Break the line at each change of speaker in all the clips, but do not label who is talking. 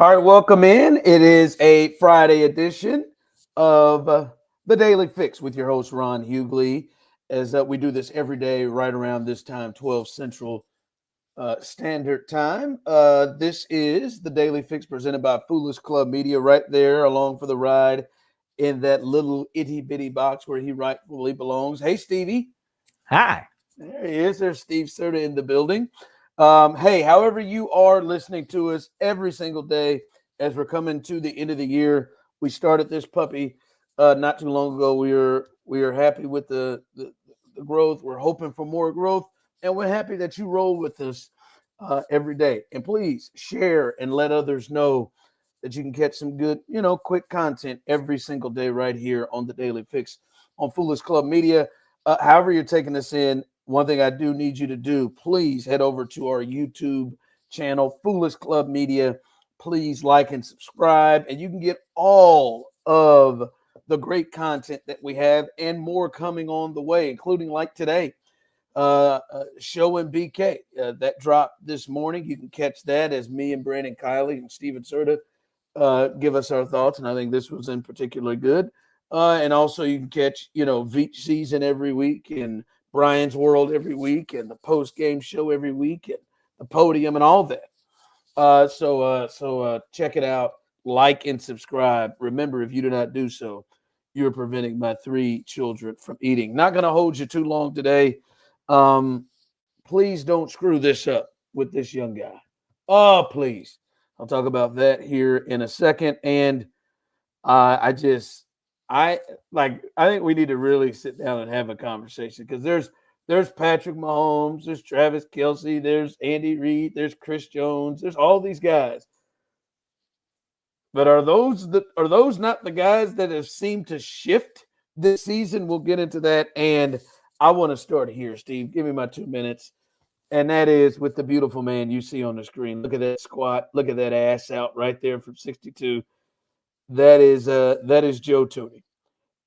All right, welcome in. It is a Friday edition of the Daily Fix with your host, Ron Hughley, as we do this every day right around this time, 12 Central Standard Time. This is the Daily Fix presented by Foolish Club Media right there along for the ride in that little itty-bitty box where he rightfully belongs. Hey, Stevie.
Hi.
There he is. There's Steve Serta in the building. Hey, however you are listening to us every single day as we're coming to the end of the year, we started this puppy not too long ago. We are happy with the growth. We're hoping for more growth, and we're happy that you roll with us every day. And please share and let others know that you can catch some good, quick content every single day right here on the Daily Fix on Foolish Club Media. However you're taking us in, one thing I do need you to do, please head over to our YouTube channel, Foolish Club Media. Please like and subscribe, and you can get all of the great content that we have and more coming on the way, including like today, Show and BK. That dropped this morning. You can catch that as me and Brandon Kiley and Steven Serta give us our thoughts, and I think this was in particular good. And also you can catch, Veach Season every week and Brian's World every week and the post-game show every week and the podium and all that. So check it out, like and subscribe. Remember, if you do not do so, you're preventing my 3 children from eating. Not going to hold you too long today. Please don't screw this up with this young guy. Oh, please. I'll talk about that here in a second. And I think we need to really sit down and have a conversation because there's Patrick Mahomes, there's Travis Kelce, there's Andy Reid, there's Chris Jones, there's all these guys. But are those not the guys that have seemed to shift this season? We'll get into that. And I want to start here, Steve. Give me my 2 minutes. And that is with the beautiful man you see on the screen. Look at that squat. Look at that ass out right there from 62. That is Joe Thuney.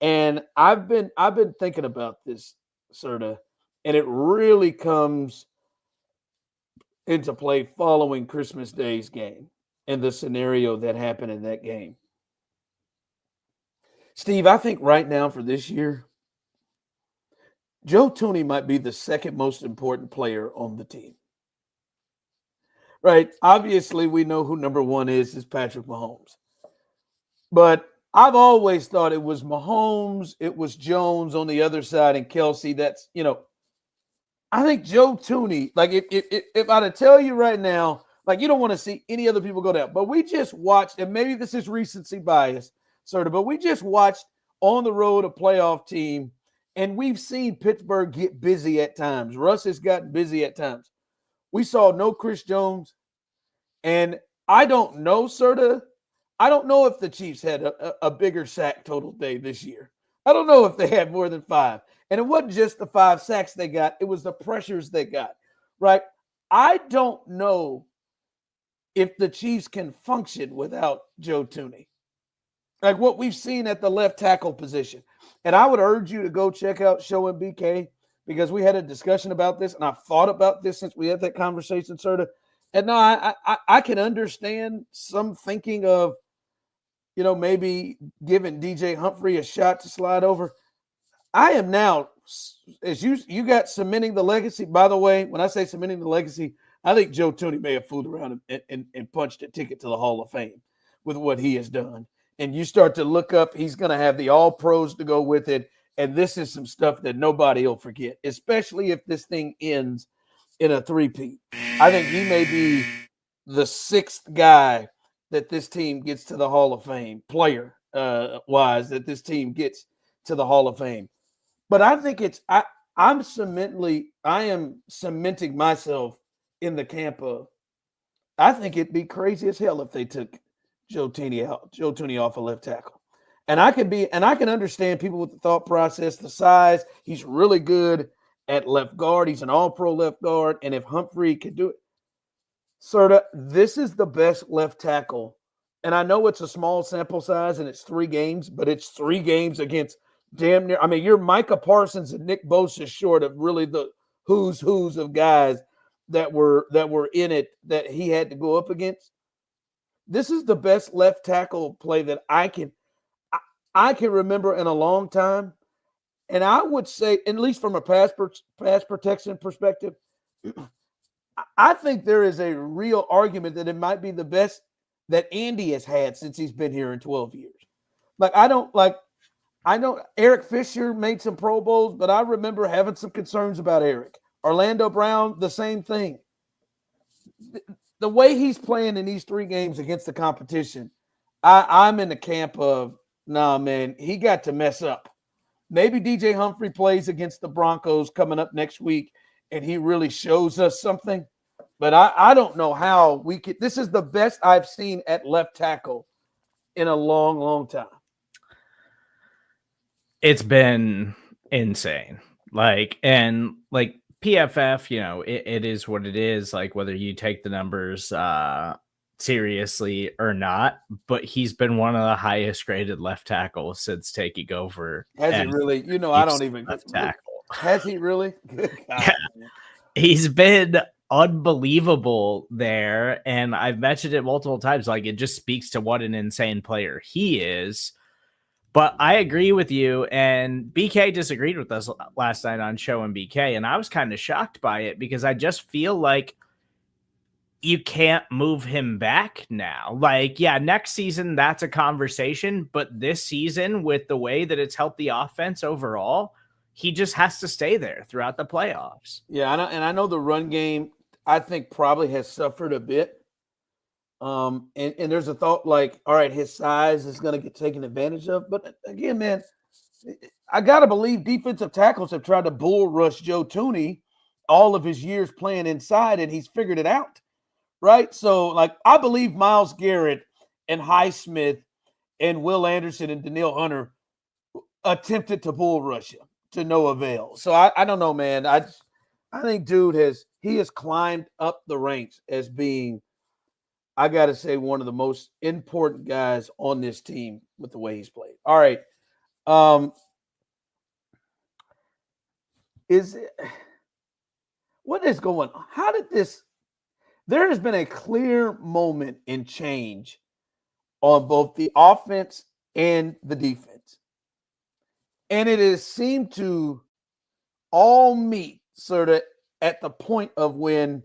And I've been thinking about this, Serta, and it really comes into play following Christmas Day's game and the scenario that happened in that game. Steve, I think right now for this year, Joe Thuney might be the second most important player on the team. Right? Obviously, we know who number one is Patrick Mahomes. But I've always thought it was Mahomes, it was Jones on the other side, and Kelce. That's, I think Joe Thuney, like if I to tell you right now, like you don't want to see any other people go down. But we just watched, and maybe this is recency bias, sort of, but we just watched on the road a playoff team. And we've seen Pittsburgh get busy at times. Russ has gotten busy at times. We saw no Chris Jones. And I don't know, Serta. I don't know if the Chiefs had a bigger sack total day this year. I don't know if they had more than 5. And it wasn't just the 5 sacks they got. It was the pressures they got, right? I don't know if the Chiefs can function without Joe Thuney. Like what we've seen at the left tackle position. And I would urge you to go check out Show and BK because we had a discussion about this, and I've thought about this since we had that conversation, Serta. And no, I can understand some thinking of, maybe giving DJ Humphrey a shot to slide over. I am now, as you got cementing the legacy. By the way, when I say cementing the legacy, I think Joe Thuney may have fooled around and punched a ticket to the Hall of Fame with what he has done. And you start to look up, he's going to have the all-pros to go with it. And this is some stuff that nobody will forget, especially if this thing ends in a three-peat. I think he may be the 6th guy that this team gets to the Hall of Fame, player-wise, that this team gets to the Hall of Fame. But I think I am cementing myself in the camp of, I think it'd be crazy as hell if they took Joe Thuney off a left tackle. And I can understand people with the thought process, the size. He's really good at left guard. He's an all-pro left guard. And if Humphrey could do it, Serta, this is the best left tackle. And I know it's a small sample size and it's 3 games, but it's 3 games against damn near. I mean, you're Micah Parsons and Nick Bosa short of really the who's of guys that were in it that he had to go up against. This is the best left tackle play that I can remember in a long time. And I would say, at least from a pass protection perspective, I think there is a real argument that it might be the best that Andy has had since he's been here in 12 years. I know Eric Fisher made some Pro Bowls, but I remember having some concerns about Eric. Orlando Brown, the same thing. The way he's playing in these 3 games against the competition, I'm in the camp of, nah, man, he got to mess up. Maybe DJ Humphrey plays against the Broncos coming up next week, and he really shows us something. But I don't know how we could. This is the best I've seen at left tackle in a long, long time.
It's been insane. PFF, it is what it is. Whether you take the numbers seriously or not, but he's been one of the highest graded left tackles since taking over.
Has he really? I don't even
left tackle.
Has he really? Good God.
Yeah. He's been unbelievable there, and I've mentioned it multiple times. It just speaks to what an insane player he is. But I agree with you, and BK disagreed with us last night on Show and BK, and I was kind of shocked by it because I just feel like you can't move him back now. Next season, that's a conversation, but this season, with the way that it's helped the offense overall, he just has to stay there throughout the playoffs.
Yeah, and I know the run game, I think, probably has suffered a bit. And there's a thought all right, his size is going to get taken advantage of. But again, man, I got to believe defensive tackles have tried to bull rush Joe Thuney all of his years playing inside, and he's figured it out, right? So, I believe Myles Garrett and Highsmith and Will Anderson and Danielle Hunter attempted to bull rush him to no avail. So, I don't know, man. I think dude has climbed up the ranks as being, I got to say, one of the most important guys on this team with the way he's played. All right. What is going on? How did this – there has been a clear moment in change on both the offense and the defense. And it has seemed to all meet sort of at the point of when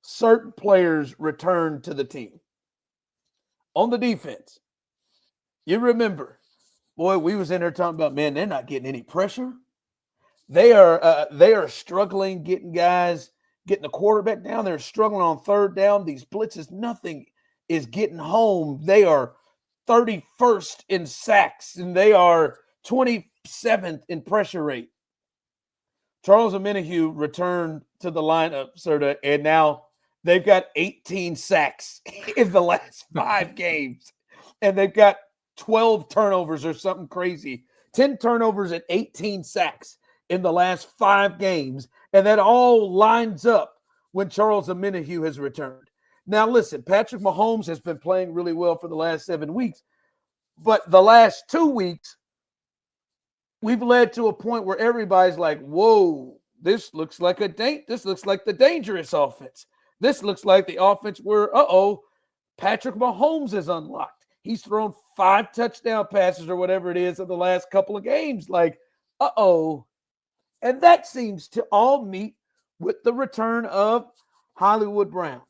certain players return to the team. On the defense, you remember, boy, we was in there talking about, man, they're not getting any pressure. They are struggling getting the quarterback down. They're struggling on third down. These blitzes, nothing is getting home. They are 31st in sacks, and they are 27th in pressure rate. Charles Omenihu returned to the lineup, and now they've got 18 sacks in the last 5 games, and they've got 12 turnovers or something crazy. 10 turnovers and 18 sacks in the last 5 games, and that all lines up when Charles Omenihu has returned. Now, listen, Patrick Mahomes has been playing really well for the last 7 weeks, but the last 2 weeks, we've led to a point where everybody's like, whoa, this looks like the dangerous offense. This looks like the offense where, Patrick Mahomes is unlocked. He's thrown 5 touchdown passes or whatever it is in the last couple of games. And that seems to all meet with the return of Hollywood Brown.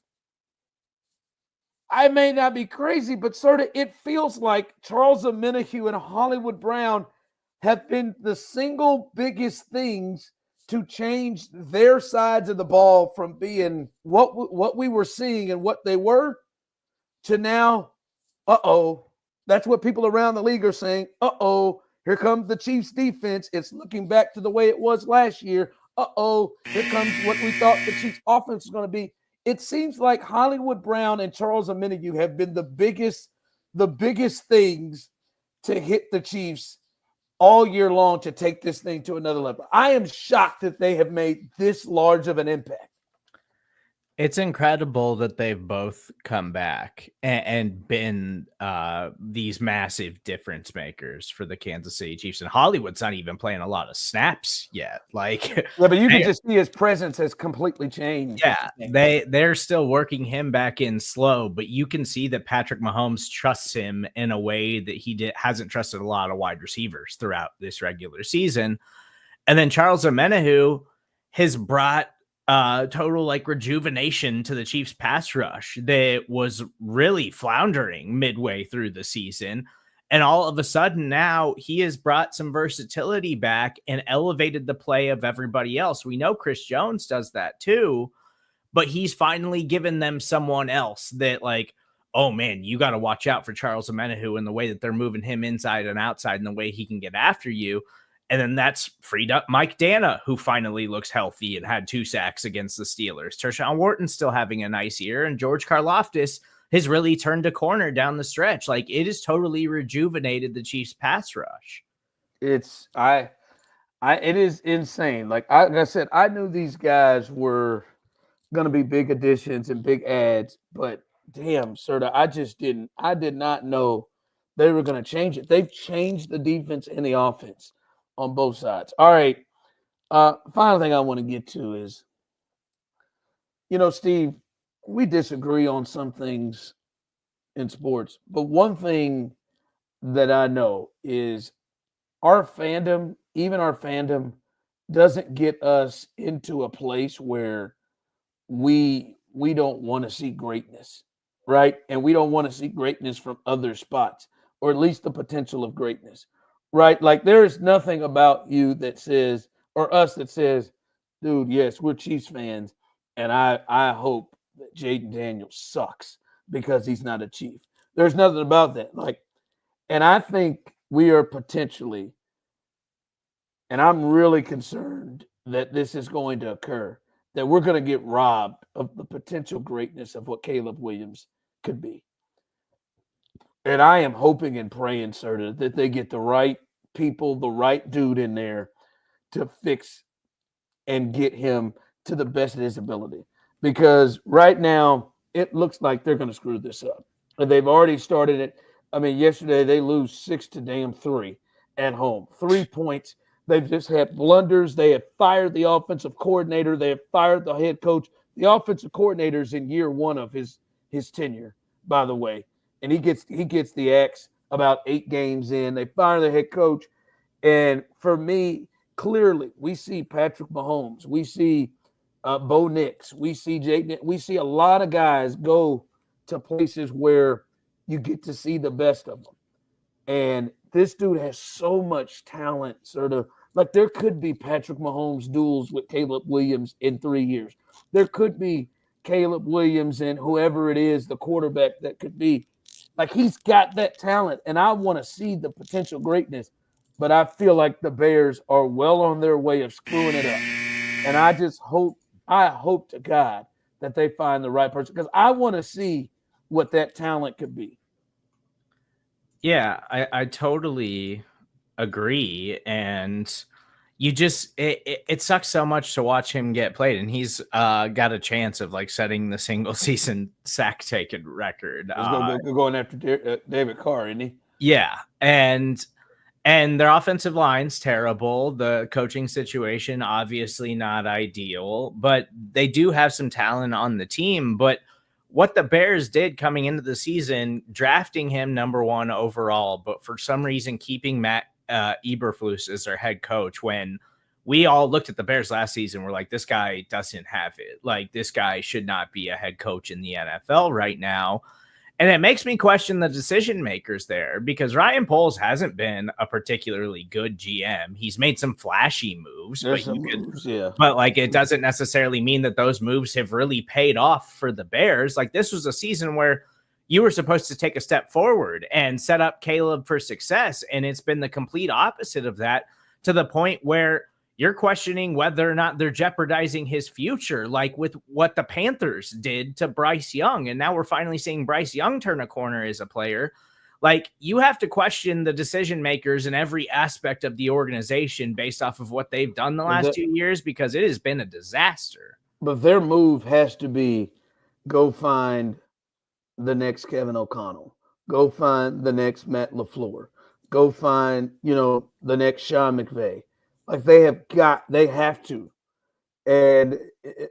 I may not be crazy, but it feels like Charles Omenihu and Hollywood Brown have been the single biggest things to change their sides of the ball from being what we were seeing and what they were to now, that's what people around the league are saying. Here comes the Chiefs defense. It's looking back to the way it was last year. Here comes what we thought the Chiefs offense was going to be. It seems like Hollywood Brown and Charles Omenihu have been the biggest things to hit the Chiefs all year long to take this thing to another level. I am shocked that they have made this large of an impact.
It's incredible that they've both come back and been these massive difference makers for the Kansas City Chiefs. And Hollywood's not even playing a lot of snaps yet. Like,
yeah, but you can just see his presence has completely changed.
Yeah, they're still working him back in slow, but you can see that Patrick Mahomes trusts him in a way that he hasn't trusted a lot of wide receivers throughout this regular season. And then Charles Omenihu has brought total like rejuvenation to the Chiefs pass rush that was really floundering midway through the season. And all of a sudden now he has brought some versatility back and elevated the play of everybody else. We know Chris Jones does that too, but he's finally given them someone else that like, oh man, you got to watch out for Charles Omenihu and the way that they're moving him inside and outside and the way he can get after you. And then that's freed up Mike Dana, who finally looks healthy and had 2 sacks against the Steelers. Tershawn Wharton's still having a nice year, and George Karlaftis has really turned a corner down the stretch. Like, it has totally rejuvenated the Chiefs pass rush.
It is insane. Like I said, I knew these guys were going to be big additions and big ads, but damn, Serta, I did not know they were going to change it. They've changed the defense and the offense on both sides. All right. Final thing I want to get to is, Steve, we disagree on some things in sports, but one thing that I know is our fandom, even our fandom, doesn't get us into a place where we don't want to see greatness, right? And we don't want to see greatness from other spots, or at least the potential of greatness, right? Like, there is nothing about you that says, or us that says, dude, yes, we're Chiefs fans, and I hope that Jaden Daniels sucks because he's not a Chief. There's nothing about that. Like, and I think we are potentially, and I'm really concerned that this is going to occur, that we're going to get robbed of the potential greatness of what Caleb Williams could be. And I am hoping and praying, sir, that they get the right people, the right dude in there to fix and get him to the best of his ability. Because right now, it looks like they're going to screw this up. And they've already started it. I mean, yesterday they lose 6-3 at home. 3 points. They've just had blunders. They have fired the offensive coordinator. They have fired the head coach. The offensive coordinator's in year 1 of his tenure, by the way. And he gets the axe about 8 games in. They fire the head coach. And for me, clearly, we see Patrick Mahomes. We see Bo Nix. We see Jake. We see a lot of guys go to places where you get to see the best of them. And this dude has so much talent, sort of. Like, there could be Patrick Mahomes duels with Caleb Williams in 3 years. There could be Caleb Williams and whoever it is, the quarterback that could be. Like, he's got that talent, and I want to see the potential greatness. But I feel like the Bears are well on their way of screwing it up. And I hope to God that they find the right person, because I want to see what that talent could be.
Yeah, I totally agree. And you just, it sucks so much to watch him get played. And he's got a chance of like setting the single season sack taken record.
He's going after David Carr, isn't he?
Yeah. And their offensive line's terrible. The coaching situation, obviously not ideal, but they do have some talent on the team. But what the Bears did coming into the season, drafting him number 1 overall, but for some reason keeping Matt Eberflus as their head coach, when we all looked at the Bears last season, we're like, this guy doesn't have it. Like, this guy should not be a head coach in the NFL right now. And it makes me question the decision makers there, because Ryan Poles hasn't been a particularly good GM. He's made some flashy moves, but like, it doesn't necessarily mean that those moves have really paid off for the Bears. Like, this was a season where you were supposed to take a step forward and set up Caleb for success. And it's been the complete opposite of that, to the point where you're questioning whether or not they're jeopardizing his future, like with what the Panthers did to Bryce Young. And now we're finally seeing Bryce Young turn a corner as a player. Like, you have to question the decision makers in every aspect of the organization based off of what they've done the last 2 years, because it has been a disaster.
But their move has to be go find the next Kevin O'Connell. Go find the next Matt LaFleur. Go find, the next Sean McVay. Like they have to. And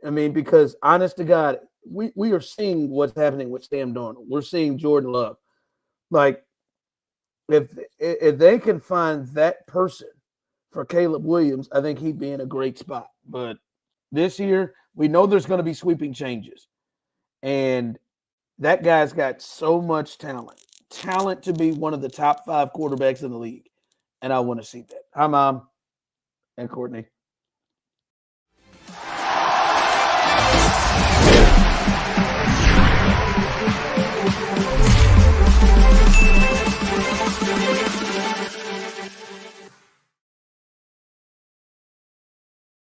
I mean, because honest to God, we are seeing what's happening with Sam Darnold. We're seeing Jordan Love. Like if they can find that person for Caleb Williams, I think he'd be in a great spot. But this year, we know there's going to be sweeping changes. And that guy's got so much talent to be one of the top 5 quarterbacks in the league. And I want to see that. Hi, Mom and Courtney.